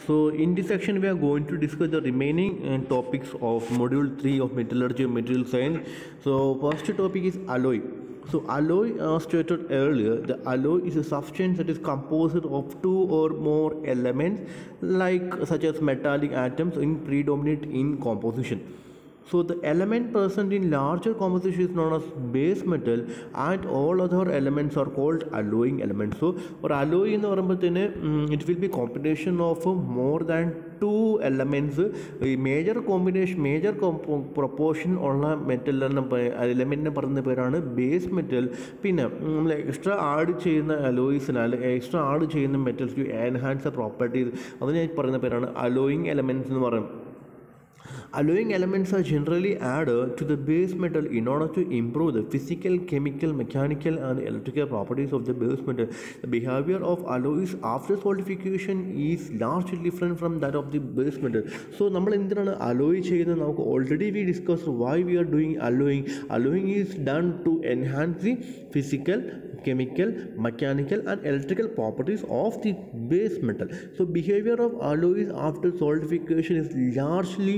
So in this section we are going to discuss the remaining topics of module 3 of metallurgy and material science. So first topic is alloy. So alloy, as stated earlier, the alloy is a substance that is composed of two or more elements like such as metallic atoms in predominate in composition. So the element present in larger composition is known as base metal and all other elements are called alloying elements. So or alloy എന്ന് പറയുമ്പോഴത്തേന് it will be combination of more than two elements. ഈ major combination proportion ഉള്ള metal എലമെൻറ്റിനെ പറയുന്ന പേരാണ് base metal. പിന്നെ നമ്മൾ extra add ചെയ്യുന്ന അലോയ്സിനാൽ extra add ചെയ്യുന്ന metals to enhance properties അതിനെ പറയുന്ന പേരാണ് അലോയിങ് എലമെൻറ്റ്സ് എന്ന് പറയും. Alloying elements are generally added to the base metal in order to improve the physical, chemical, mechanical and electrical properties of the base metal. The behavior of alloys after solidification is largely different from that of the base metal. So നമ്മൾ എന്തിനാണ് alloy ചെയ്യുന്നത്? നമുക്ക് already we discuss why we are doing alloying. Alloying is done to enhance the physical, chemical, mechanical and electrical properties of the base metal. So behavior of alloys after solidification is largely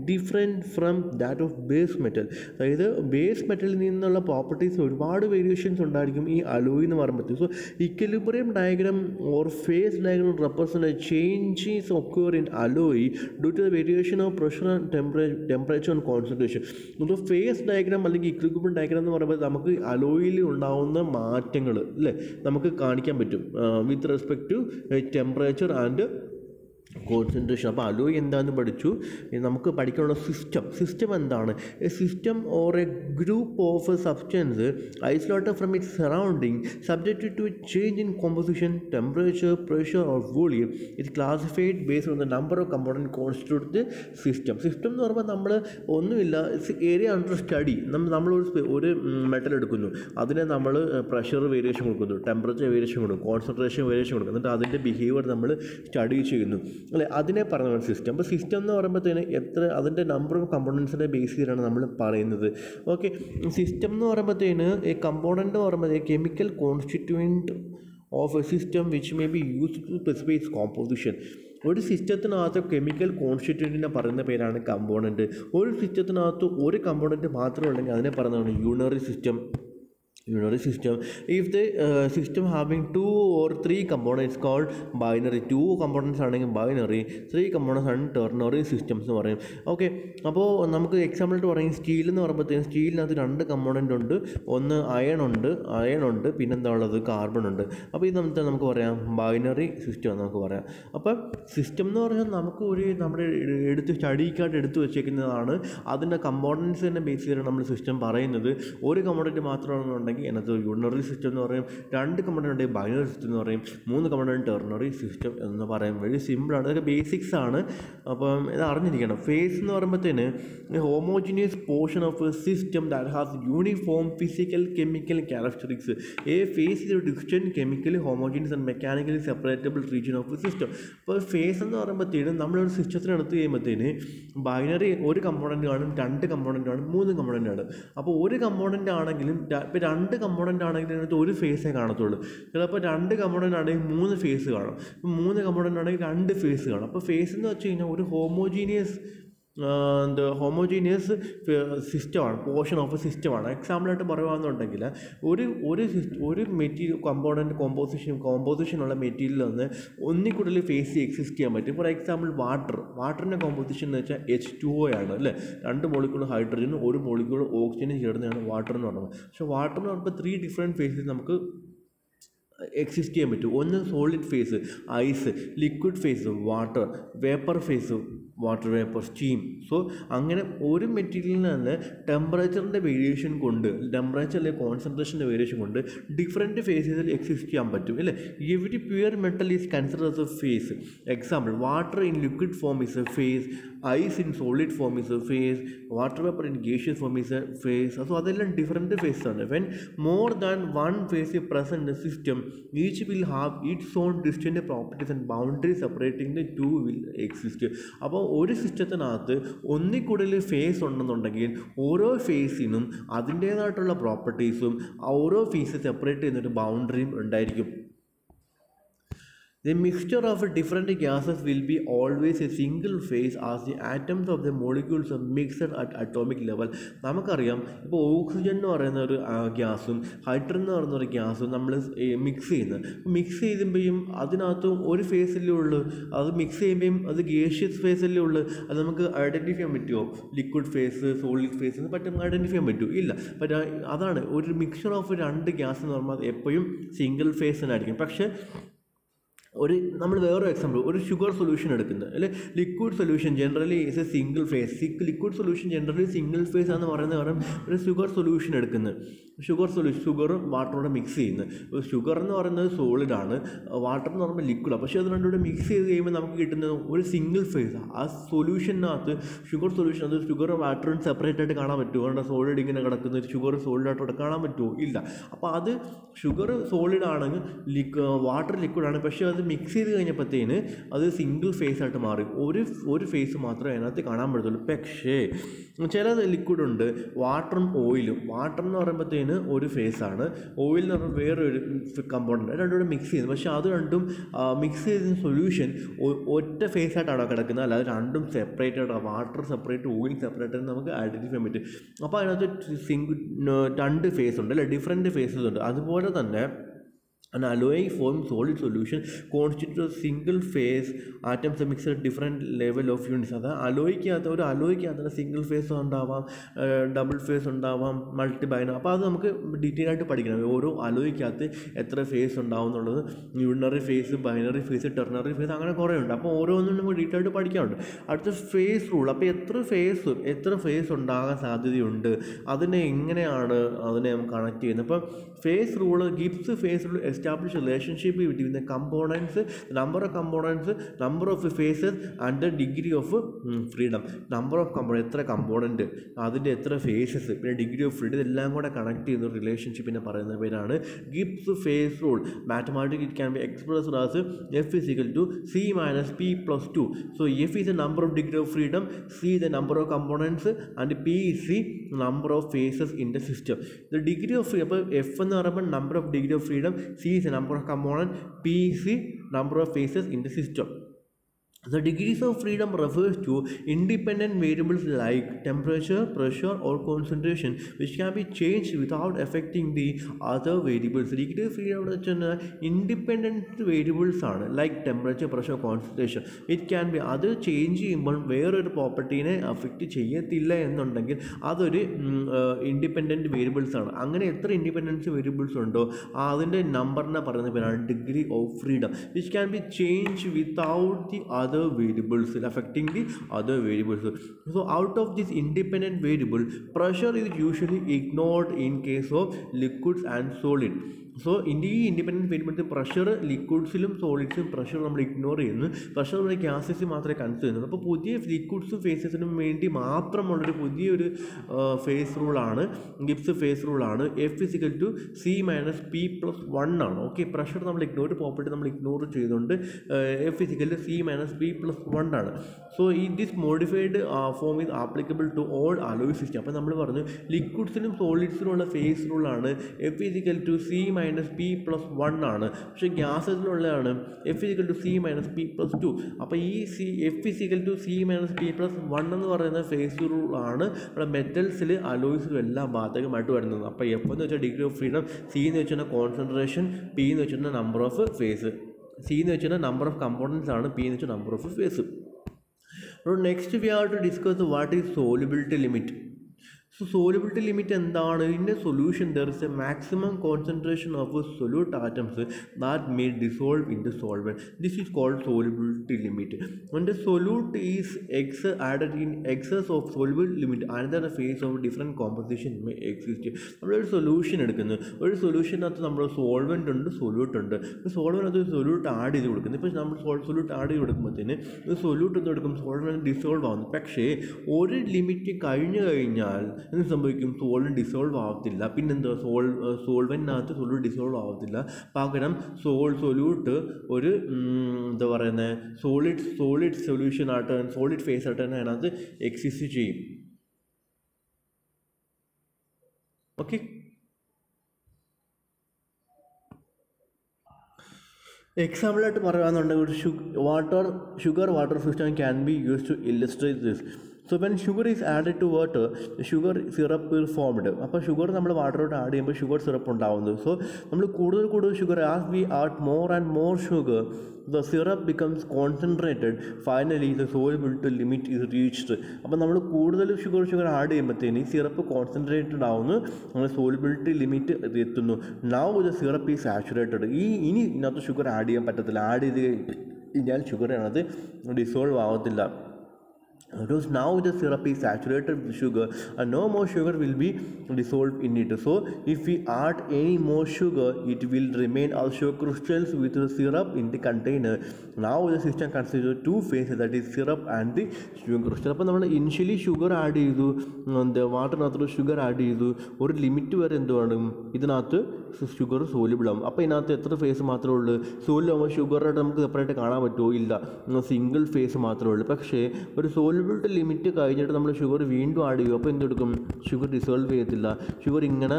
different from that of base metal. അതായത് base മെറ്റലിൽ നിന്നുള്ള properties ഒരുപാട് variations ഉണ്ടായിരിക്കും ഈ alloy എന്ന് പറയുമ്പോഴത്തേക്ക്. So equilibrium diagram or phase diagram represent changes occur in alloy due to the variation of pressure and temperature and concentration. അപ്പോൾ phase diagram അല്ലെങ്കിൽ ഇക്വിലിബ്രിയം ഡയഗ്രാം എന്ന് പറയുമ്പോൾ നമുക്ക് അലോയിൽ ഉണ്ടാവുന്ന മാറ്റങ്ങൾ അല്ലേ നമുക്ക് കാണിക്കാൻ പറ്റും with respect to temperature and concentration. അപ്പോൾ അലോയ് എന്താണെന്ന് പഠിച്ചു. നമുക്ക് പഠിക്കാനുള്ള സിസ്റ്റം എന്താണ്? A system or a group of substance isolated from its surrounding subjected to change in composition, temperature, pressure or volume. It classified based on the number of component constitute the system. System എന്ന് പറയുമ്പോൾ നമ്മൾ ഒന്നുമില്ല, it's area under study. ഒരു metal എടുക്കുന്നു, അതിനെ നമ്മൾ pressure variation കൊടുക്കുന്നു, temperature variation കൊടുക്കും, കോൺസെൻട്രേഷൻ വേരിയേഷൻ കൊടുക്കും, എന്നിട്ട് അതിൻ്റെ ബിഹേവിയർ നമ്മൾ സ്റ്റഡി ചെയ്യുന്നു അല്ലേ, അതിനെ പറയുന്നതാണ് സിസ്റ്റം. അപ്പോൾ സിസ്റ്റം എന്ന് പറയുമ്പോഴത്തേന് അതിൻ്റെ നമ്പർ ഓഫ് കമ്പോണൻസിനെ ബേസ് ചെയ്താണ് നമ്മൾ പറയുന്നത്. ഓക്കെ, സിസ്റ്റം എന്ന് പറയുമ്പോഴത്തേന് ഈ കമ്പോണൻ്റ് എന്ന് പറയുമ്പോൾ chemical constituent of a system which may be used to specify its composition. ഒരു സിസ്റ്റത്തിനകത്ത് കെമിക്കൽ കോൺസ്റ്റിറ്റ്യൂൻറ്റിനെ പറയുന്ന പേരാണ് കമ്പോണൻറ്റ്. ഒരു സിസ്റ്റത്തിനകത്ത് ഒരു കമ്പോണൻറ്റ് മാത്രമേ ഉണ്ടെങ്കിൽ അതിനെ പറയുന്നതാണ് unary system. If the system having 2 or 3 components called binary, 2 components ആണെങ്കിൽ ബൈനറി, 3 components ആണ് ടെർണറി സിസ്റ്റംസ് എന്ന് പറയും. ഓക്കെ, അപ്പോൾ നമുക്ക് എക്സാമ്പിളായിട്ട് പറയും സ്റ്റീൽ എന്ന് പറയുമ്പോഴത്തേക്കും സ്റ്റീലിനകത്ത് 2 കമ്പോണൻ്റ് ഉണ്ട്. ഒന്ന് അയൺ ഉണ്ട്, പിന്നെന്താ ഉള്ളത്, കാർബൺ ഉണ്ട്. അപ്പോൾ ഇത് നമുക്ക് പറയാം ബൈനറി സിസ്റ്റം നമുക്ക് പറയാം. അപ്പം സിസ്റ്റം എന്ന് പറഞ്ഞാൽ നമുക്ക് നമ്മുടെ സ്റ്റഡിക്കായിട്ട് എടുത്ത് വെച്ചേക്കുന്നതാണ്. അതിൻ്റെ കമ്പോണൻസ് തന്നെ ബേസ് ചെയ്താണ് നമ്മൾ സിസ്റ്റം പറയുന്നത്. ഒരു കമ്പോണൻറ്റ് മാത്രമാണെന്നുണ്ടെങ്കിൽ അതിനകത്ത് യൂണറി സിസ്റ്റം എന്ന് പറയും, 2 കമ്പോണൻ്റ് ഉണ്ടെങ്കിൽ ബൈനറി സിസ്റ്റം എന്ന് പറയും, 3 കമ്പോണൻ്റ് ടെർണറി സിസ്റ്റം എന്ന് പറയും. വെരി സിമ്പിളാണ്, ഇതൊക്കെ ബേസിക്സ് ആണ്. അപ്പം ഇത് അറിഞ്ഞിരിക്കണം. ഫേസ് എന്ന് പറയുമ്പോഴത്തേന് homogeneous portion of a system that has uniform physical chemical characteristics. A phase is a distant chemically homogeneous and mechanically separable region of a system. അപ്പോൾ ഫേസ് എന്ന് പറയുമ്പോഴത്തേനും നമ്മളൊരു സിസ്റ്റത്തിന് എടുത്ത് കഴിയുമ്പോഴത്തേന് ബൈനറി ഒരു കമ്പോണൻ്റ് കാണും, 2 കമ്പോണൻ്റ് കാണും, 3 കമ്പോണൻ്റ് ആണ്. അപ്പോൾ ഒരു കമ്പോണൻ്റ് ആണെങ്കിലും ഇപ്പോൾ 2 കമ്പോണൻ്റ് ആണെങ്കിലും അതിനകത്ത് ഒരു ഫേസേ കാണത്തുള്ളൂ. ചിലപ്പോൾ 2 കമ്പോണൻ്റ് ആണെങ്കിൽ 3 ഫേസ് കാണും, 3 കമ്പോണൻ്റ് ആണെങ്കിൽ 2 ഫേസ് കാണും. അപ്പോൾ ഫേസ് എന്ന് വെച്ച് കഴിഞ്ഞാൽ ഒരു ഹോമോജീനിയസ് സിസ്റ്റമാണ്, പോർഷൻ ഓഫ് എ സിസ്റ്റമാണ്. എക്സാമ്പിളായിട്ട് പറയുകയാണെന്നുണ്ടെങ്കിൽ ഒരു മെറ്റീരിയൽ കോമ്പോസിഷനുള്ള മെറ്റീരിയൽ ഒന്ന് ഒന്നിൽ കൂടുതൽ ഫേസ് എക്സിസ്റ്റ് ചെയ്യാൻ പറ്റും. ഫോർ എക്സാമ്പിൾ വാട്ടറിൻ്റെ കോമ്പോസിഷൻ എന്ന് വെച്ചാൽ H2O ആണ് അല്ലേ, 2 മോളിക്യൂൾ ഹൈഡ്രജനും 1 മോളിക്യൂൾ ഓക്സിജനും ചേർന്നതാണ് വാട്ടർ എന്ന് പറയുന്നത്. പക്ഷേ വാട്ടർ എന്ന് പറയുമ്പോൾ 3 ഡിഫറെൻറ്റ് ഫേസസ് നമുക്ക് എക്സിസ്റ്റ് ചെയ്യാൻ പറ്റും. ഒന്ന് solid phase ice, liquid phase water, vapour phase water vapour, steam. So അങ്ങനെ ഒരു മെറ്റീരിയലിൽ നിന്ന് ടെമ്പറേച്ചറിൻ്റെ വേരിയേഷൻ കൊണ്ട്, ടെമ്പറേച്ചർ അല്ലെങ്കിൽ കോൺസെൻട്രേഷൻ്റെ വേരിയേഷൻ കൊണ്ട് ഡിഫറെൻറ്റ് ഫേസസിൽ എക്സിസ്റ്റ് ചെയ്യാൻ പറ്റും അല്ലേ. Every pure metal is consider as a phase. Example water in liquid form is a phase, ice in solid form is a phase, water vapour in gaseous form is a phase. So അതെല്ലാം different phase ആണ്. When more than 1 phase is present in the system, each will have its own distinct properties and boundaries separating the two will exist. അപ്പോൾ ഒരു സിസ്റ്റത്തിനകത്ത് ഒന്നിൽ കൂടുതൽ face ഉണ്ടെന്നുണ്ടെങ്കിൽ ഓരോ ഫേസിനും അതിൻ്റേതായിട്ടുള്ള പ്രോപ്പർട്ടീസും ഓരോ ഫേസ് സെപ്പറേറ്റ് ചെയ്യുന്നൊരു ബൗണ്ടറിയും ഉണ്ടായിരിക്കും. The mixture of different gases will be always a single phase as the atoms of the molecules are mixed at atomic level. നമുക്കറിയാം ഇപ്പോൾ ഓക്സിജൻ എന്ന് പറയുന്ന ഒരു ഗ്യാസും ഹൈഡ്രജൻ എന്ന് പറയുന്ന ഒരു ഗ്യാസും നമ്മൾ മിക്സ് ചെയ്യുന്നത്. മിക്സ് ചെയ്യുമ്പോഴും അതിനകത്ത് ഒരു ഫേസല്ലേ ഉള്ളൂ, അത് മിക്സ് ചെയ്യുമ്പോഴും അത് ഗേഷ്യസ് ഫേസല്ലേ ഉള്ളൂ. അത് നമുക്ക് ഐഡൻറ്റിഫൈ ചെയ്യാൻ പറ്റുമോ? ലിക്വിഡ് ഫേസ് സോളിഡ് ഫേസ് എന്ന് പറ്റും ഐഡൻറ്റിഫൈ ചെയ്യാൻ പറ്റുമോ? ഇല്ല. അതാണ് ഒരു മിക്സ്ചർ ഓഫ് രണ്ട് ഗ്യാസ് എന്ന് പറഞ്ഞാൽ എപ്പോഴും സിംഗിൾ ഫേസിനായിരിക്കും. പക്ഷേ നമ്മൾ വേറൊരു എക്സാമ്പിൾ, ഒരു ഷുഗർ സൊല്യൂഷൻ എടുക്കുന്നത്, അല്ലെ liquid solution generally is A single phase. Liquid solution generally single phase ആണെന്ന് പറയുന്നത് കാരണം ഒരു ഷുഗർ സൊല്യൂഷൻ എടുക്കുന്നത്, ഷുഗറും വാട്ടറോടെ മിക്സ് ചെയ്യുന്നത്. ഷുഗർ എന്ന് പറയുന്നത് സോളിഡാണ്, വാട്ടർ എന്ന് പറയുമ്പോൾ ലിക്വിഡാണ്. പക്ഷേ അത് രണ്ടുകൂടെ മിക്സ് ചെയ്ത് കഴിയുമ്പോൾ നമുക്ക് കിട്ടുന്നത് ഒരു സിംഗിൾ ഫേസാണ്. ആ സൊല്യൂഷനകത്ത് ഷുഗർ സൊല്യൂഷൻ അത് ഷുഗറും വാട്ടറും സെപ്പറേറ്റ് ആയിട്ട് കാണാൻ പറ്റുമോ? അതുകൊണ്ട് സോളിഡ് ഇങ്ങനെ കിടക്കുന്ന ഷുഗർ സോളിഡായിട്ടോടെ കാണാൻ പറ്റുമോ? ഇല്ല. അപ്പോൾ അത് ഷുഗർ സോളിഡ് ആണെങ്കിൽ വാട്ടർ ലിക്വിഡാണ്. പക്ഷേ അത് മിക്സ് ചെയ്ത് കഴിഞ്ഞപ്പോഴത്തേന് അത് സിംഗിൾ ഫേസ് ആയിട്ട് മാറി. ഒരു ഫേസ് മാത്രമേ അതിനകത്ത് കാണാൻ പറ്റത്തുള്ളൂ. പക്ഷേ ചില ലിക്വിഡ് ഉണ്ട്, വാട്ടറും ഓയിലും. വാട്ടർ എന്ന് പറയുമ്പോഴത്തേന് ഒരു ഫേസാണ്, ഓയിൽ എന്ന് പറയുമ്പോൾ വേറൊരു കമ്പോണൻ്റ്, രണ്ടുകൂടെ മിക്സ് ചെയ്യുന്നത്. പക്ഷേ അത് രണ്ടും മിക്സ് ചെയ്ത സൊല്യൂഷൻ ഒറ്റ ഫേസായിട്ടാണ് കിടക്കുന്നത്, അല്ലാതെ രണ്ടും സെപ്പറേറ്റ് ആയിട്ടാണ്. വാട്ടർ സെപ്പറേറ്റ്, ഓയിൽ സെപ്പറേറ്റ് ആയിട്ട് നമുക്ക് ഐഡൻറ്റിഫൈ ചെയ്യാൻ പറ്റും. അപ്പോൾ അതിനകത്ത് രണ്ട് ഫേസ് ഉണ്ട്, അല്ലെ, ഡിഫറെൻറ്റ് ഫേസസ് ഉണ്ട്. അതുപോലെ തന്നെ an alloy form solid solution constitutes a single phase atoms mixed at different level of units. അത് അലോയ്ക്കകത്ത് സിംഗിൾ ഫേസ് ഉണ്ടാവാം, ഡബിൾ ഫേസ് ഉണ്ടാവാം, മൾട്ടി ബൈനറി. അപ്പോൾ അത് നമുക്ക് ഡീറ്റെയിൽ ആയിട്ട് പഠിക്കണം. ഓരോ അലോയ്ക്കകത്ത് എത്ര ഫേസ് ഉണ്ടാവും എന്നുള്ളത്, unary phase, binary phase, ternary phase, അങ്ങനെ കുറേ ഉണ്ട്. അപ്പോൾ ഓരോന്നും നമുക്ക് ഡീറ്റെയിൽ ആയിട്ട് പഠിക്കാനുണ്ട്. അടുത്ത ഫേസ് റൂൾ. അപ്പോൾ എത്ര ഫേസ് ഉണ്ടാകാൻ സാധ്യതയുണ്ട്, എങ്ങനെയാണ് നമുക്ക് കണക്ട് ചെയ്യുന്നത്. അപ്പോൾ phase rule Gibbs phase rule establish a relationship between the components, the number of components, number of phases and the degree of freedom. Number of components, എത്ര കമ്പോണൻറ്റ്, അതിൻ്റെ എത്ര ഫേസസ്, പിന്നെ ഡിഗ്രി ഓഫ് ഫ്രീഡം, ഇതെല്ലാം കൂടെ connect ചെയ്യുന്ന റിലേഷൻഷിപ്പിനെ പറയുന്ന പേരാണ് Gibbs phase rule. Mathematics it can be expressed as F is equal to C minus P plus 2. So F is the number of degree of freedom, C the number of components and P is the number of phases in the system. The degree of freedom, അപ്പോൾ F എന്ന് പറയുമ്പോൾ number of degree of freedom, C is the number of components, P is the number of phases in the system. The degrees of freedom refers to independent variables like temperature, pressure or concentration which can be changed without affecting the other variables. Degree of freedom എന്ന് വെച്ചാൽ independent variables ആണ്, like temperature, pressure, concentration. It can B, അത് change ചെയ്യുമ്പോൾ വേറൊരു പ്രോപ്പർട്ടീനെ affect ചെയ്യത്തില്ല എന്നുണ്ടെങ്കിൽ അതൊരു independent variables ആണ്. അങ്ങനെ എത്ര ഇൻഡിപെൻഡൻസ് വേരിയബിൾസ് ഉണ്ടോ അതിൻ്റെ നമ്പറിനെ പറയുന്ന പേരാണ് degree of freedom. Which can be change without the other variables affecting the other variables. So out of this independent variable, pressure is usually ignored in case of liquids and solid. So ഈ independent variables pressure, ലിക്വിഡ്സിലും സോളിഡ്സിലും pressure നമ്മൾ ignore ചെയ്യുന്നു. Pressure നമ്മുടെ ഗ്യാസസിൽ മാത്രമേ consider ചെയ്യുന്നുള്ളൂ. അപ്പോൾ പുതിയ ലിക്വിഡ്സും ഫേസസിനും വേണ്ടി മാത്രമുള്ളൊരു പുതിയൊരു ഫേസ് റൂളാണ് ഗിബ്സ് ഫേസ് റൂളാണ്. F is equal to C minus P plus 1 ആണ്. ഓക്കെ, പ്രഷർ നമ്മൾ ഇഗ്നോർ, പ്രോപ്പർട്ടി നമ്മൾ ഇഗ്നോർ ചെയ്തുകൊണ്ട് F is equal to C minus P plus 1 ആണ്. So this modified form is applicable to all alloy system. അപ്പോൾ നമ്മൾ പറഞ്ഞു ലിക്വിഡ്സിനും സോളിഡ്സിനുമുള്ള ഫേസ് റൂളാണ് F is equal to C minus P plus 1 ആണ്. പക്ഷേ ഗ്യാസസിലുള്ളതാണ് F is equal to C minus P plus 2. അപ്പോൾ ഈ F is equal to C minus P plus 1 എന്ന് പറയുന്ന ഫേസ് റൂൾ ആണ് നമ്മുടെ മെറ്റൽസിൽ, അലോയ്സിലും എല്ലാം ബാധകമായിട്ട് വരുന്നത്. അപ്പോൾ F എന്ന് വെച്ചാൽ ഡിഗ്രി ഓഫ് ഫ്രീഡം, C എന്ന് വെച്ചാൽ കോൺസെൻട്രേഷൻ, P എന്ന് വെച്ചാൽ നമ്പർ ഓഫ് ഫേസ്, C എന്ന് വെച്ചാൽ നമ്പർ ഓഫ് കമ്പോണൻസ് ആണ്, P എന്ന് വെച്ചാൽ number of phase. Next we have to discuss what is solubility limit. So solubility limit എന്താണ്? In a solution there is a maximum concentration of solute atoms that may dissolve in the solvent. This is called solubility limit. When the solute is added in excess of solubility limit, another phase of different composition may exist. നമ്മളൊരു solution എടുക്കുന്നു, ഒരു സൊല്യൂഷനകത്ത് നമ്മൾ solvent ഉണ്ട്, solute ഉണ്ട്. Solvent solute add ചെയ്ത് കൊടുക്കുന്നു. ഇപ്പോൾ നമ്മൾ സൊല്യൂട്ട് ആഡ് ചെയ്ത് കൊടുക്കുമ്പോഴത്തേന് സൊല്യൂട്ട് എന്ന് എടുക്കും, സോൾവെൻ്റ് ഡിസോൾവ് ആവുന്നു. പക്ഷേ ഒരു ലിമിറ്റ് കഴിഞ്ഞു കഴിഞ്ഞാൽ എന്ത് സംഭവിക്കും? സോൾവെൻ്റ് ഡിസോൾവ് ആവത്തില്ല. പിന്നെന്താ, സോൾവെൻ്റിനകത്ത് സൊല്യൂട്ട് ഡിസോൾവ് ആവത്തില്ല. പകരം സൊല്യൂട്ട് ഒരു എന്താ പറയുന്നത് സോളിഡ് സൊല്യൂഷനായിട്ട്, സോളിഡ് ഫേസ് ആയിട്ട് തന്നെ അതിനകത്ത് എക്സിസ്റ്റ് ചെയ്യും. ഓക്കെ, എക്സാമ്പിളായിട്ട് പറയുകയാണെന്നുണ്ടെങ്കിൽ ഒരു sugar water system can be used to illustrate this. So when sugar is added to water, sugar syrup will formed. അപ്പോൾ ഷുഗർ നമ്മൾ വാട്ടറോട്ട് ആഡ് ചെയ്യുമ്പോൾ ഷുഗർ സിറപ്പ് ഉണ്ടാവുന്നത്. സോ നമ്മൾ കൂടുതൽ sugar as we add more and more sugar the syrup becomes concentrated. Finally the solubility limit is reached. അപ്പോൾ നമ്മൾ കൂടുതൽ sugar add ചെയ്യുമ്പോഴത്തേന് syrup concentrated ആവുന്നു, നമ്മൾ സോളിബിലിറ്റി ലിമിറ്റ് എത്തുന്നു. Now the syrup is saturated. ഇനി ഇതിനകത്ത് ഷുഗർ ആഡ് ചെയ്യാൻ പറ്റത്തില്ല. ആഡ് ചെയ്ത് കഴിഞ്ഞാൽ ഷുഗർ അത് ഡിസോൾവ് ആവത്തില്ല. Because now the syrup is saturated with sugar and no more sugar will be dissolved in it. So if we add any more sugar, it will remain as sugar crystals with the syrup in the container. Now the system considers two phases, that is syrup and the sugar crystal. അപ്പോൾ നമ്മൾ initially sugar add ചെയ്തു, വാട്ടറിനകത്ത് sugar add ചെയ്തു, ഒരു limit വരെ എന്തുവാണ് ഇതിനകത്ത് sugar soluble ആവും. അപ്പോൾ ഇതിനകത്ത് എത്ര ഫേസ് മാത്രമേ ഉള്ളൂ? സോലിബിൾ ആകുമ്പോൾ ഷുഗറായിട്ട് നമുക്ക് സെപ്പറേറ്റ് കാണാൻ പറ്റുമോ? ഇല്ല, സിംഗിൾ ഫേസ് മാത്രമേ ഉള്ളൂ. പക്ഷേ ഒരു സോലിബിലിറ്റി ലിമിറ്റ് കഴിഞ്ഞിട്ട് നമ്മൾ ഷുഗർ വീണ്ടും ആഡ് ചെയ്യും. അപ്പോൾ എന്തെടുക്കും? ഷുഗർ ഡിസോൾവ് ചെയ്യത്തില്ല. ഷുഗർ ഇങ്ങനെ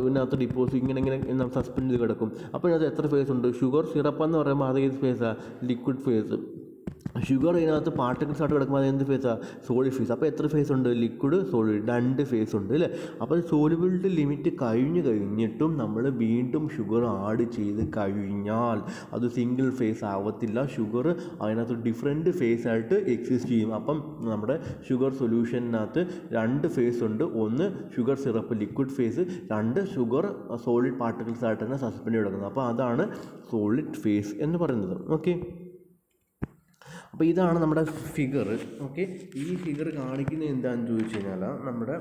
ഇതിനകത്ത് ഇങ്ങനെ സസ്പെൻഡ് ചെയ്ത് കിടക്കും. അപ്പോൾ ഇതിനകത്ത് എത്ര ഫേസ് ഉണ്ട്? ഷുഗർ സിറപ്പ് എന്ന് പറയുമ്പോൾ അത് ഏത് ഫേസാണ്? Liquid phase. ഷുഗർ ഇതിനകത്ത് പാർട്ടിക്കിൾസ് ആയിട്ട് കിടക്കുമ്പോൾ അത് എന്ത് ഫേസാണ്? Solid face. അപ്പോൾ എത്ര ഫേസ് ഉണ്ട്? ലിക്വിഡ്, സോളിഡ്, 2 ഫേസ് ഉണ്ട് അല്ലേ? അപ്പോൾ സോലിബിലിറ്റി ലിമിറ്റ് കഴിഞ്ഞിട്ടും നമ്മൾ വീണ്ടും ഷുഗർ ആഡ് ചെയ്ത് കഴിഞ്ഞാൽ അത് സിംഗിൾ ഫേസ് ആവത്തില്ല. ഷുഗർ അതിനകത്ത് ഡിഫറെൻറ്റ് ഫേസ് ആയിട്ട് എക്സിസ്റ്റ് ചെയ്യും. അപ്പം നമ്മുടെ ഷുഗർ സൊല്യൂഷനകത്ത് 2 ഫേസ് ഉണ്ട്. ഒന്ന് sugar syrup liquid face, 2 sugar solid particles ആയിട്ട് തന്നെ സസ്പെൻഡ് കിടക്കുന്നത്. അപ്പോൾ അതാണ് സോളിഡ് ഫേസ് എന്ന് പറയുന്നത്. ഓക്കെ, അപ്പോൾ ഇതാണ് നമ്മുടെ ഫിഗർ. ഓക്കെ, ഈ ഫിഗർ കാണിക്കുന്നത് എന്താണെന്ന് ചോദിച്ചു കഴിഞ്ഞാൽ നമ്മുടെ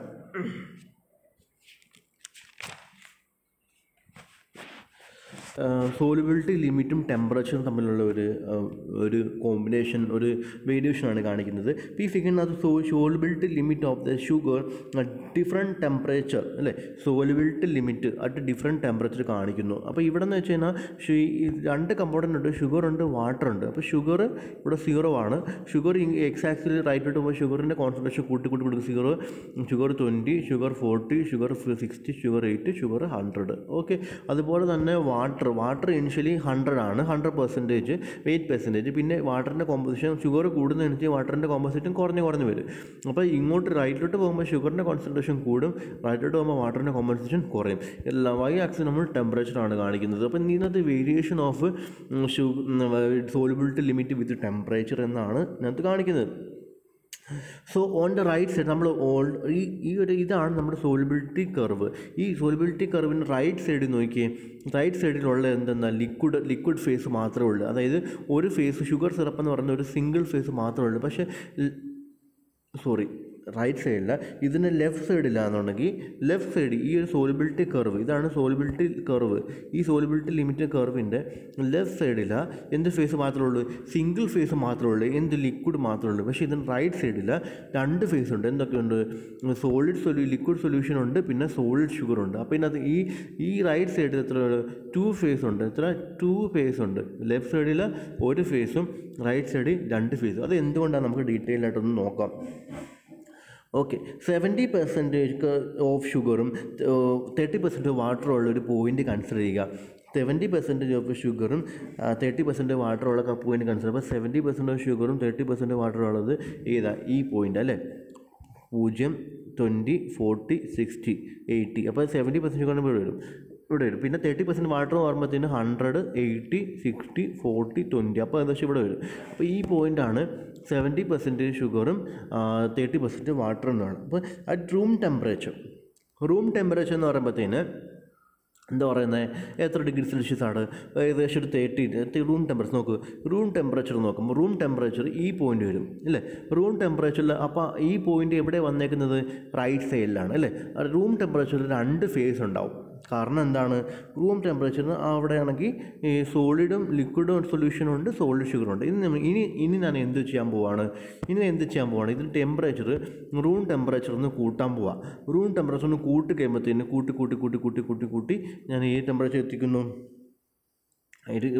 സോലിബിലിറ്റി ലിമിറ്റും ടെമ്പറേച്ചറും തമ്മിലുള്ള ഒരു കോമ്പിനേഷൻ, ഒരു വേരിയേഷനാണ് കാണിക്കുന്നത്. ഈ ഫിഗറിനകത്ത് solubility limit of the sugar different temperature അല്ലേ, solubility limit at different temperature കാണിക്കുന്നു. അപ്പോൾ ഇവിടെ എന്ന് വെച്ച് കഴിഞ്ഞാൽ 2 കമ്പോണൻ്റ് ഉണ്ട്, ഷുഗർ ഉണ്ട്, വാട്ടർ ഉണ്ട്. അപ്പോൾ ഷുഗർ ഇവിടെ 0 ആണ്. ഷുഗർ എക്സ് ആക്സിൽ റൈറ്റിലോട്ട് പോകുമ്പോൾ ഷുഗറിൻ്റെ കോൺസെൻട്രേഷൻ കൂട്ടി 0, sugar 20, sugar 40, sugar 60, sugar 8, sugar 100. Okay, അതുപോലെ തന്നെ വാട്ടർ ഇനിഷ്യലി 100 ആണ്, 100% വെയിറ്റ് പെർസെൻറ്റേജ്. പിന്നെ വാട്ടറിൻ്റെ കോമ്പോസിഷൻ ഷുഗർ കൂടുന്നതനുസരിച്ച് വാട്ടറിൻ്റെ കോമ്പോസിഷൻ കുറഞ്ഞ് വരും. അപ്പോൾ ഇങ്ങോട്ട് റൈറ്റിലോട്ട് പോകുമ്പോൾ ഷുഗറിൻ്റെ കോൺസെൻട്രേഷൻ കൂടും, റൈറ്റിലോട്ട് പോകുമ്പോൾ വാട്ടറിൻ്റെ കോമ്പോസിഷൻ കുറയും. എല്ലാം വൈ ആക്സിസ് നമ്മൾ ടെമ്പറേച്ചറാണ് കാണിക്കുന്നത്. അപ്പോൾ ഇതിനകത്ത് variation of solubility limit with temperature എന്നാണ് ഇതിനകത്ത് കാണിക്കുന്നത്. So on the right side നമ്മൾ ഇതാണ് നമ്മുടെ സോലിബിലിറ്റി കർവ്. ഈ സോലിബിലിറ്റി കർവിൻ്റെ റൈറ്റ് സൈഡിൽ നോക്കിയേ, റൈറ്റ് സൈഡിലുള്ള എന്തെന്നാൽ ലിക്വിഡ് ഫേസ് മാത്രമേ ഉള്ളൂ. അതായത് ഒരു ഫേസ് ഷുഗർ സിറപ്പ് എന്ന് പറയുന്ന ഒരു സിംഗിൾ ഫേസ് മാത്രമേ ഉള്ളൂ. പക്ഷേ റൈറ്റ് സൈഡില്ല, ഇതിന് ലെഫ്റ്റ് സൈഡില്ല എന്നുണ്ടെങ്കിൽ ലെഫ്റ്റ് സൈഡ് ഈ ഒരു സോലിബിലിറ്റി കർവ്, ഇതാണ് സോലിബിലിറ്റി കർവ്. ഈ സോലിബിലിറ്റി ലിമിറ്റ് കർവിൻ്റെ ലെഫ്റ്റ് സൈഡില്ല എന്ത് ഫേസ് മാത്രമേ ഉള്ളൂ? സിംഗിൾ ഫേസ് മാത്രമേ ഉള്ളൂ, എന്ത് ലിക്വിഡ് മാത്രമേ ഉള്ളൂ. പക്ഷേ ഇതിന് റൈറ്റ് സൈഡില്ല 2 ഫേസ് ഉണ്ട്. എന്തൊക്കെയുണ്ട്? ലിക്വിഡ് സൊല്യൂഷൻ ഉണ്ട്, പിന്നെ സോളിഡ് ഷുഗർ ഉണ്ട്. അപ്പോൾ ഇതിനകത്ത് ഈ റൈറ്റ് സൈഡിൽ എത്ര 2 ഫേസ് ഉണ്ട്. 2 ഫേസ് ഉണ്ട്. ലെഫ്റ്റ് സൈഡിൽ 1 ഫേസും റൈറ്റ് സൈഡിൽ 2 ഫേസും. അത് എന്തുകൊണ്ടാണ് നമുക്ക് ഡീറ്റെയിൽ ആയിട്ടൊന്ന് നോക്കാം. ഓക്കെ, 70% ഓഫ് ഷുഗറും 30% വാട്ടറുള്ള ഒരു പോയിൻ്റ് കൺസിഡർ ചെയ്യുക. 70% ഓഫ് ഷുഗറും 30% വാട്ടറുള്ള പോയിൻ്റ് കൺസിഡർ. അപ്പോൾ 70% ഓഫ് ഷുഗറും 30% വാട്ടറുള്ളത് ഏതാ? ഈ പോയിൻ്റ് അല്ലേ, 0, 20, 40, 60, 80. അപ്പോൾ 70% ഷുഗറിന് ഇവിടെ വരും. പിന്നെ 30% വാട്ടർ പറയുമ്പോഴത്തേന് 100, 80, 60, 40, 20. അപ്പോൾ ഏകദേശം ഇവിടെ വരും. അപ്പോൾ ഈ പോയിൻ്റാണ് 70% ഷുഗറും 30% വാട്ടർ എന്നാണ്. അപ്പോൾ അറ്റ് റൂം ടെമ്പറേച്ചർ എന്ന് പറയുമ്പോഴത്തേന് എന്താ പറയുന്നത്, എത്ര ഡിഗ്രി സെൽഷ്യസ് ആണ്? ഏകദേശം ഒരു 30. റൂം ടെമ്പറേച്ചർ നോക്കുമ്പോൾ റൂം ടെമ്പറേച്ചർ ഈ പോയിൻ്റ് വരും അല്ലേ. റൂം ടെമ്പറേച്ചറിൽ അപ്പോൾ ഈ പോയിൻ്റ് എവിടെ വന്നേക്കുന്നത്? റൈറ്റ് സൈഡിലാണ് അല്ലേ. റൂം ടെമ്പറേച്ചറിൽ 2 ഫേസ് ഉണ്ടാവും. കാരണം എന്താണ്? റൂം ടെമ്പറേച്ചറിന് അവിടെയാണെങ്കിൽ ഈ സോളിഡും ലിക്വിഡും സൊല്യൂഷനും ഉണ്ട്, സോളിഡ് ഷുഗറും ഉണ്ട്. ഇനി ഞാൻ എന്ത് ചെയ്യാൻ പോവാണ്? ഇതിൽ ടെമ്പറേച്ചർ റൂം ടെമ്പറേച്ചറിന് കൂട്ടാൻ പോവാം. റൂം ടെമ്പറേച്ചറിന് കൂട്ടി കഴിയുമ്പോഴത്തേന് കൂട്ടി ഞാൻ ഈ ടെമ്പറേച്ചർ എത്തിക്കുന്നു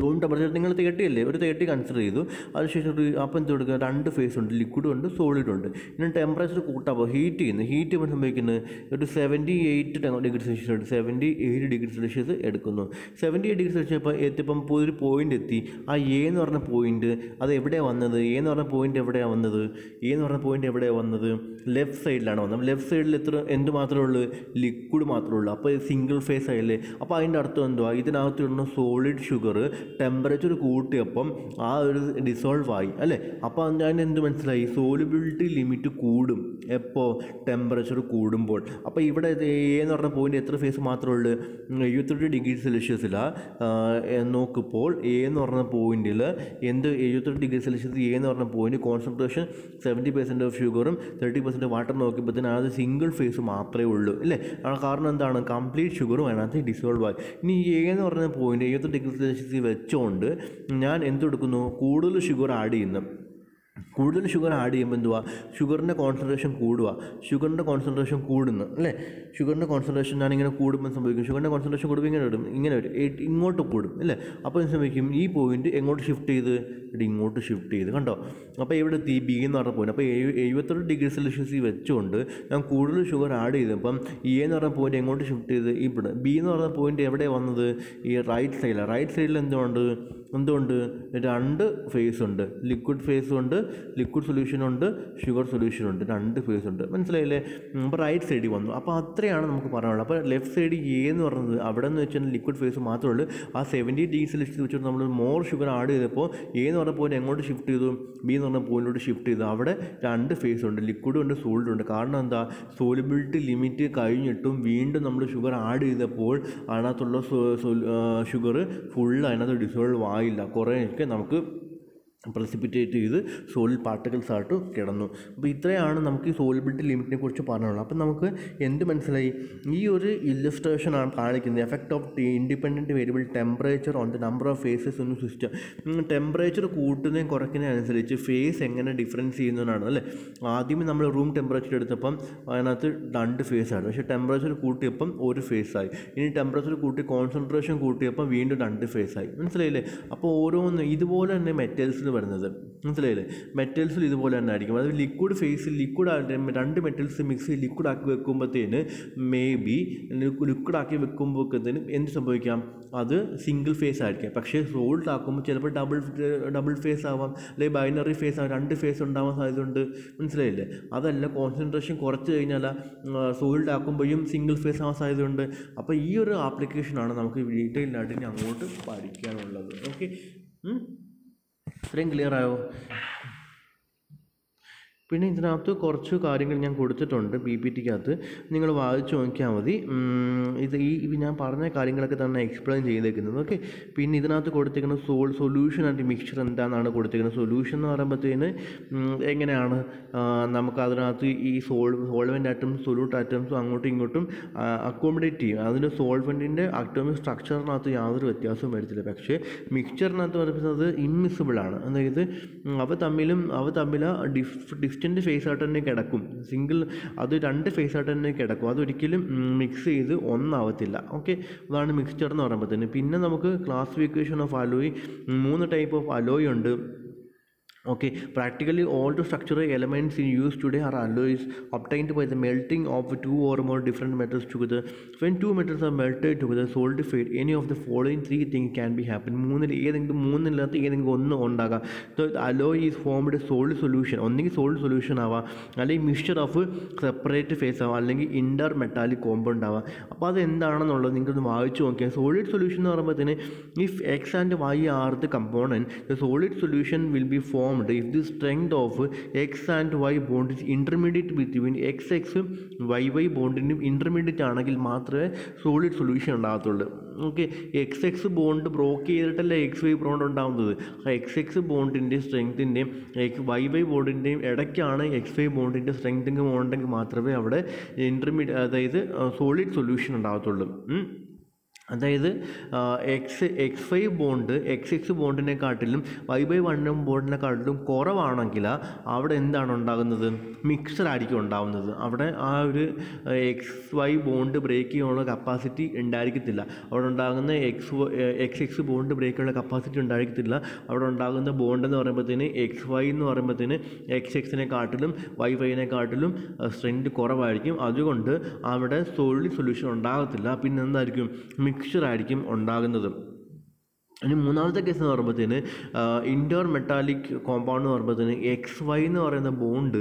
റൂം ടെമ്പറേച്ചർ നിങ്ങൾ 30 അല്ലേ, ഒരു 30 കൺസിഡർ ചെയ്തു. അതിനുശേഷം അപ്പോൾ എന്ത് കൊടുക്കുക, 2 ഫേസ് ഉണ്ട്, ലിക്വിഡും ഉണ്ട് സോളിഡും ഉണ്ട്. ഇനി ടെമ്പറേച്ചർ കൂട്ടാപ്പോൾ ഹീറ്റ് ചെയ്യുന്നത്, ഹീറ്റ് ചെയ്യുമ്പോൾ സംഭവിക്കുന്നത് ഒരു 78 ഡിഗ്രി സെൽഷ്യസ് ഉണ്ട്, 78 ഡിഗ്രി സെൽഷ്യസ് എടുക്കുന്നു. 78 ഡിഗ്രി സെൽഷ്യസ് ഇപ്പോൾ എത്തിയപ്പം ഒരു പോയിന്റ് എത്തി. ആ എ എന്ന് പറഞ്ഞ പോയിന്റ് അത് എവിടെയാണ് വന്നത്, എ എന്ന് പറഞ്ഞ പോയിന്റ് എവിടെയാണ് വന്നത്, എ എന്ന് പറഞ്ഞ പോയിന്റ് എവിടെയാണ് വന്നത്, ലെഫ്റ്റ് സൈഡിലാണ് വന്നത്. ലെഫ്റ്റ് സൈഡിൽ എന്ത് മാത്രമേ ഉള്ളൂ, ലിക്വിഡ് മാത്രമേ ഉള്ളൂ. അപ്പോൾ സിംഗിൾ ഫേസ് ആയില്ലേ. അപ്പോൾ അതിൻ്റെ അർത്ഥം എന്തുവാ, ഇതിനകത്ത് ഇടുന്ന സോളിഡ് ഷുഗർ ടെമ്പറേച്ചർ കൂട്ടിയപ്പം ആ ഒരു ഡിസോൾവ് ആയി അല്ലേ. അപ്പോൾ അതിന് എന്ത് മനസ്സിലായി, സോളിബിലിറ്റി ലിമിറ്റ് കൂടും എപ്പോൾ, ടെമ്പറേച്ചർ കൂടുമ്പോൾ. അപ്പോൾ ഇവിടെ എ എന്ന് പറഞ്ഞ പോയിന്റ് എത്ര ഫേസ് മാത്രമേ ഉള്ളൂ, 78 ഡിഗ്രി സെൽഷ്യസിലാണ് നോക്കുമ്പോൾ എ എന്ന് പറഞ്ഞ പോയിന്റിൽ 78 ഡിഗ്രി സെൽഷ്യസ് എ എന്ന് പറഞ്ഞ പോയിന്റ് കോൺസെൻട്രേഷൻ 70% ഓഫ് ഷുഗറും 30% വാട്ടർ നോക്കിയപ്പോഴത്തേന് അത് സിംഗിൾ ഫേസ് മാത്രമേ ഉള്ളൂ അല്ലേ. കാരണം എന്താണ്, കംപ്ലീറ്റ് ഷുഗറും അതിനകത്ത് ഡിസോൾവ് ആയി. ഇനി എ എന്ന് പറഞ്ഞ പോയിന്റ് 78 ഡിഗ്രി സെൽഷ്യസ് വെച്ചുകൊണ്ട് ഞാൻ എന്തെടുക്കുന്നു, കൂടുതൽ ഷുഗർ ആഡ് ചെയ്യുന്നു. കൂടുതൽ ഷുഗർ ആഡ് ചെയ്യുമ്പോൾ എന്തുവാ, ഷുഗറിൻ്റെ കോൺസെൻട്രേഷൻ കൂടുക, ഷുഗറിൻ്റെ കോൺസെൻട്രേഷൻ കൂടുന്നു അല്ലേ. ഷുഗറിൻ്റെ കോൺസെൻട്രേഷൻ ഞാനിങ്ങനെ കൂടുമ്പോൾ സംഭവിക്കും, ഷുഗറിൻ്റെ കോൺസെൻട്രേഷൻ കൂടുമ്പോൾ ഇങ്ങനെ വരും ഇങ്ങോട്ട് കൂടും അല്ലേ. അപ്പോൾ എന്ത് സംഭവിക്കും, ഈ പോയിന്റ് എങ്ങോട്ട് ഷിഫ്റ്റ് ചെയ്ത്, ഇങ്ങോട്ട് ഷിഫ്റ്റ് ചെയ്ത് കണ്ടോ. അപ്പോൾ ഇവിടെ എത്തി, ബി എന്ന് പറഞ്ഞ പോയിന്റ്. അപ്പോൾ 78 ഡിഗ്രി സെൽഷ്യസ് വെച്ചുകൊണ്ട് ഞാൻ കൂടുതൽ ഷുഗർ ആഡ് ചെയ്തപ്പം എ എന്ന് പറഞ്ഞ പോയിന്റ് എങ്ങോട്ട് ഷിഫ്റ്റ് ചെയ്ത് ഇവിടെ. ബി എന്ന് പറഞ്ഞ പോയിന്റ് എവിടെ വന്നത്, ഈ റൈറ്റ് സൈഡിലാണ്. റൈറ്റ് സൈഡിൽ എന്തുകൊണ്ട് 2 ഫേസ് ഉണ്ട്, ലിക്വിഡ് ഫേസും ഉണ്ട്, ലിക്വിഡ് സൊല്യൂഷനുണ്ട്, ഷുഗർ സൊല്യൂഷനുണ്ട്, 2 ഫേസ് ഉണ്ട്. മനസ്സിലായില്ലേ. അപ്പോൾ റൈറ്റ് സൈഡിൽ വന്നു. അപ്പോൾ അത്രയാണ് നമുക്ക് പറയാനുള്ളത്. അപ്പോൾ ലെഫ്റ്റ് സൈഡ് എ എന്ന് പറഞ്ഞത് അവിടെ നിന്ന് വെച്ചാൽ ലിക്വിഡ് ഫേസ് മാത്രമേ ഉള്ളൂ. ആ 70 ഡിഗ്രി സെൽഷ്യസ് വെച്ചിട്ട് നമ്മൾ മോർ ഷുഗർ ആഡ് ചെയ്തപ്പോൾ എ എന്ന് പറഞ്ഞ പോയിന്റ് എങ്ങോട്ട് ഷിഫ്റ്റ് ചെയ്തു, ബി എന്ന് പറഞ്ഞ പോയിന്റിലോട്ട് ഷിഫ്റ്റ് ചെയ്തു. അവിടെ 2 ഫേസ് ഉണ്ട്, ലിക്വിഡും ഉണ്ട് സോളിഡും ഉണ്ട്. കാരണം എന്താ, സോളിബിലിറ്റി ലിമിറ്റ് കഴിഞ്ഞിട്ടും വീണ്ടും നമ്മൾ ഷുഗർ ആഡ് ചെയ്തപ്പോൾ അതിനകത്തുള്ള ഷുഗർ ഫുള്ള് അതിനകത്ത് ഡിസോൾവ് ആയില്ല, കുറേയൊക്കെ നമുക്ക് പ്രസിപ്പിറ്റേറ്റ് ചെയ്ത് സോളിഡ് പാർട്ടിക്കിൾസ് ആയിട്ട് കിടന്നു. അപ്പോൾ ഇത്രയാണ് നമുക്ക് ഈ സോളിബിലിറ്റി ലിമിറ്റിനെ കുറിച്ച് പറയാനുള്ളത്. അപ്പം നമുക്ക് എന്ത് മനസ്സിലായി, ഈ ഒരു ഇല്ലസ്ട്രേഷനാണ് കാണിക്കുന്നത് effect of independent variable temperature on the number of phases in system. Temperature കൂട്ടുന്നതും കുറയ്ക്കുന്നതും അനുസരിച്ച് ഫേസ് എങ്ങനെ ഡിഫറൻസ് ചെയ്യുന്നതാണ് അല്ലേ. ആദ്യമേ നമ്മൾ റൂം ടെമ്പറേച്ചർ എടുത്തപ്പം അതിനകത്ത് 2 ഫേസാണ്, പക്ഷേ ടെമ്പറേച്ചർ കൂട്ടിയപ്പം 1 ഫേസായി. ഇനി ടെമ്പറേച്ചർ കൂട്ടി കോൺസെൻട്രേഷൻ കൂട്ടിയപ്പം വീണ്ടും 2 ഫേസായി. മനസ്സിലായില്ലേ. അപ്പോൾ ഓരോന്ന് ഇതുപോലെ തന്നെ മെറ്റൽസിൽ വരുന്നത്, മനസ്സിലായില്ലേ. മെറ്റൽസിൽ ഇതുപോലെ തന്നെ ആയിരിക്കും. അത് ലിക്വിഡ് ഫേസിൽ ലിക്വിഡ് 2 മെറ്റൽസ് മിക്സ് ചെയ്ത് ലിക്വിഡാക്കി വെക്കുമ്പോഴത്തേന് മേ ബി ലിക്വിഡാക്കി വെക്കുമ്പോഴത്തേനും എന്ത് സംഭവിക്കാം, അത് സിംഗിൾ ഫേസ് ആയിരിക്കാം. പക്ഷേ സോൾഡ് ആക്കുമ്പോൾ ചിലപ്പോൾ ഡബിൾ ഫേസ് ആവാം, അല്ലെങ്കിൽ ബൈനറി ഫേസ് ആവാം, 2 ഫേസ് ഉണ്ടാവാൻ സാധ്യതയുണ്ട്. മനസ്സിലായില്ലേ. അതല്ല, കോൺസെൻട്രേഷൻ കുറച്ച് കഴിഞ്ഞാൽ സോൾഡ് ആക്കുമ്പോഴും സിംഗിൾ ഫേസ് ആവാൻ സാധ്യതയുണ്ട്. അപ്പോൾ ഈ ഒരു ആപ്ലിക്കേഷനാണ് നമുക്ക് ഡീറ്റെയിൽഡായിട്ട് ഇനി അങ്ങോട്ട് പഠിക്കാനുള്ളത്. ഓക്കെ, ഇത്രയും ക്ലിയർ ആയോ. പിന്നെ ഇതിനകത്ത് കുറച്ച് കാര്യങ്ങൾ ഞാൻ കൊടുത്തിട്ടുണ്ട് PPTക്കകത്ത്, നിങ്ങൾ വായിച്ച് നോക്കിയാൽ മതി. ഈ ഞാൻ പറഞ്ഞ കാര്യങ്ങളൊക്കെ തന്നെ എക്സ്പ്ലെയിൻ ചെയ്തേക്കുന്നത്. ഓക്കെ, പിന്നെ ഇതിനകത്ത് കൊടുത്തേക്കുന്നത് സൊല്യൂഷൻ ആൻഡ് മിക്സ്ചർ എന്താണെന്നാണ് കൊടുത്തേക്കുന്നത്. സൊല്യൂഷൻ എന്ന് പറയുമ്പോഴത്തേന് എങ്ങനെയാണ് നമുക്ക് അതിനകത്ത് ഈ സോൾവെൻ്റ് ആറ്റംസ് സൊല്യൂട്ട് ആറ്റംസും അങ്ങോട്ടും ഇങ്ങോട്ടും അക്കോമഡേറ്റ് ചെയ്യും. അതിൻ്റെ സോൾവെൻറ്റിൻ്റെ അറ്റോമിക് സ്ട്രക്ചറിനകത്ത് യാതൊരു വ്യത്യാസവും വരത്തില്ല. പക്ഷേ മിക്സ്ചറിനകത്ത് പറയുന്നത് ഇൻമിസിബിളാണ്. അതായത് അവ തമ്മിൽ ഡിസ്റ്റൻറ്റ് ഫേസ് ആയിട്ട് തന്നെ കിടക്കും. അത് 2 ഫേസ് ആയിട്ട് തന്നെ കിടക്കും. അതൊരിക്കലും മിക്സ് ചെയ്ത് ഒന്നാവത്തില്ല. ഓക്കെ, അതാണ് മിക്സ്ചർ എന്ന് പറയുമ്പോഴത്തേന്. പിന്നെ നമുക്ക് classification of alloy, 3 type of alloy ഉണ്ട്. Okay, practically all the structural elements in use today are alloys obtained by the melting of 2 or more different metals together. When 2 metals are melted together, solidified, any of the following 3 things can be happen. മൂന്നില്ലാത്ത ഏതെങ്കിലും ഒന്ന് ഉണ്ടാകാം. So the alloy is formed a solid solution. ഒന്നെങ്കിൽ solid solution ആവാം, അല്ലെങ്കിൽ mixture of separate face ആവാം, അല്ലെങ്കിൽ Inter metallic compound ആവാം. അപ്പോൾ അത് എന്താണെന്നുള്ളത് നിങ്ങൾക്കൊന്ന് വായിച്ചു നോക്കിയാൽ, സോളിഡ് സൊല്യൂഷൻ എന്ന് പറയുമ്പോഴത്തേന് if X and Y are the component, the solid solution will be form if the strength of x and y bond is intermediate between xx yy ബോണ്ടിനും ഇൻ്റർമീഡിയറ്റ് ആണെങ്കിൽ മാത്രമേ സോളിഡ് സൊല്യൂഷൻ ഉണ്ടാകത്തുള്ളൂ. Okay, XX bond broke ചെയ്തിട്ടല്ലേ XY bond ഉണ്ടാകുന്നത്. ആ XX ബോണ്ടിൻ്റെ സ്ട്രെങ്ത്തിൻ്റെയും YY ബോണ്ടിൻ്റെയും ഇടയ്ക്കാണ് XY ബോണ്ടിൻ്റെ സ്ട്രെങ്ത്തിങ് ഉണ്ടെങ്കിൽ മാത്രമേ അവിടെ അതായത് സോളിഡ് സൊല്യൂഷൻ ഉണ്ടാകത്തുള്ളൂ. അതായത് X5 ബോണ്ട് XX ബോണ്ടിനെക്കാട്ടിലും Y/1 ബോണ്ടിനെക്കാട്ടിലും കുറവാണെങ്കിൽ അവിടെ എന്താണ് ഉണ്ടാകുന്നത്? മിക്സർ ആയിരിക്കും ഉണ്ടാകുന്നത്. അവിടെ ആ ഒരു XY ബോണ്ട് ബ്രേക്ക് ചെയ്യാനുള്ള കപ്പാസിറ്റി ഉണ്ടായിരിക്കത്തില്ല. അവിടെ ഉണ്ടാകുന്ന XX ബോണ്ട് ബ്രേക്ക് ചെയ്യാനുള്ള കപ്പാസിറ്റി ഉണ്ടായിരിക്കത്തില്ല. അവിടെ ഉണ്ടാകുന്ന ബോണ്ട് എന്ന് പറയുമ്പോഴത്തേന് XY എന്ന് പറയുമ്പോഴത്തേന് XXനെക്കാട്ടിലും YYനെക്കാട്ടിലും സ്ട്രെങ്ത് കുറവായിരിക്കും. അതുകൊണ്ട് അവിടെ സോളിഡ് സൊല്യൂഷൻ ഉണ്ടാകത്തില്ല. പിന്നെ എന്തായിരിക്കും? മിക്സ്ചർ ആയിരിക്കും ഉണ്ടാകുന്നത്. ഇനി മൂന്നാമത്തെ കേസ് എന്ന് പറയുമ്പോഴത്തേന് ഇൻഡോർ മെറ്റാലിക് കോമ്പൗണ്ട് എന്ന് പറയുമ്പോഴത്തേന് XY എന്ന് പറയുന്ന ബോണ്ട്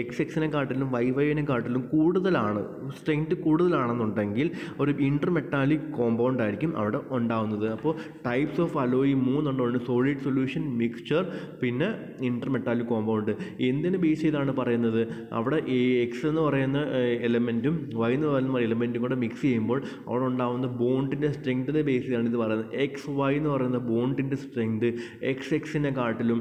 XXനെക്കാട്ടിലും YYനെക്കാട്ടിലും കൂടുതലാണ്, സ്ട്രെങ്ത് കൂടുതലാണെന്നുണ്ടെങ്കിൽ ഒരു ഇൻ്റർ മെറ്റാലിക് കോമ്പൗണ്ട് ആയിരിക്കും അവിടെ ഉണ്ടാകുന്നത്. അപ്പോൾ ടൈപ്സ് ഓഫ് അലോയി 3 ഉണ്ട്. സോളിഡ് സൊല്യൂഷൻ, മിക്സ്ചർ, പിന്നെ ഇൻ്റർ മെറ്റാലിക് കോമ്പൗണ്ട്. എന്തിന് ബേസ് ചെയ്താണ് പറയുന്നത്? അവിടെ X എന്ന് പറയുന്ന എലമെൻറ്റും Y എന്ന് പറയുന്ന എലമെൻറ്റും കൂടെ മിക്സ് ചെയ്യുമ്പോൾ അവിടെ ഉണ്ടാകുന്ന ബോണ്ടിൻ്റെ സ്ട്രെങ്തിനെ ബേസ് ചെയ്താണ് ഇത് പറയുന്നത്. XY എന്ന് പറയുന്ന ബോണ്ടിൻ്റെ സ്ട്രെങ്ത് XXനെക്കാട്ടിലും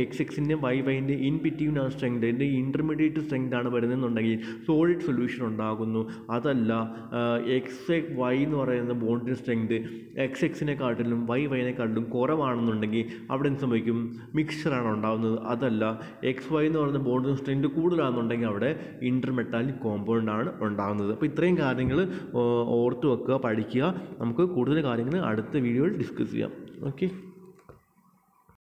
XXൻ്റെയും YYൻ്റെയും ഇൻ ബിറ്റ്വീൻ ആ സ്ട്രെങ്ത്, ഇതിൻ്റെ ഇൻ്റർമീഡിയറ്റ് സ്ട്രെങ്ത് ആണ് വരുന്നതെന്നുണ്ടെങ്കിൽ സോളിഡ് സൊല്യൂഷൻ ഉണ്ടാകുന്നു. അതല്ല XY എന്ന് പറയുന്ന ബോണ്ടിൻ്റെ സ്ട്രെങ്ത് XXനെക്കാട്ടിലും YYനെക്കാട്ടിലും കുറവാണെന്നുണ്ടെങ്കിൽ അവിടെ എന്ത് സംഭവിക്കും? മിക്സ്ചറാണ് ഉണ്ടാകുന്നത്. അതല്ല XY എന്ന് പറയുന്ന ബോണ്ടിൻ്റെ സ്ട്രെങ്ത് കൂടുതലാണെന്നുണ്ടെങ്കിൽ അവിടെ ഇൻ്റർ മെറ്റാലിക് കോമ്പൗണ്ടാണ് ഉണ്ടാകുന്നത്. അപ്പോൾ ഇത്രയും കാര്യങ്ങൾ ഓർത്ത് വെക്കുക, പഠിക്കുക. നമുക്ക് കൂടുതൽ കാര്യങ്ങൾ അടുത്ത വീഡിയോയിൽ ഡിസ്കസ് ചെയ്യാം. ഓക്കെ.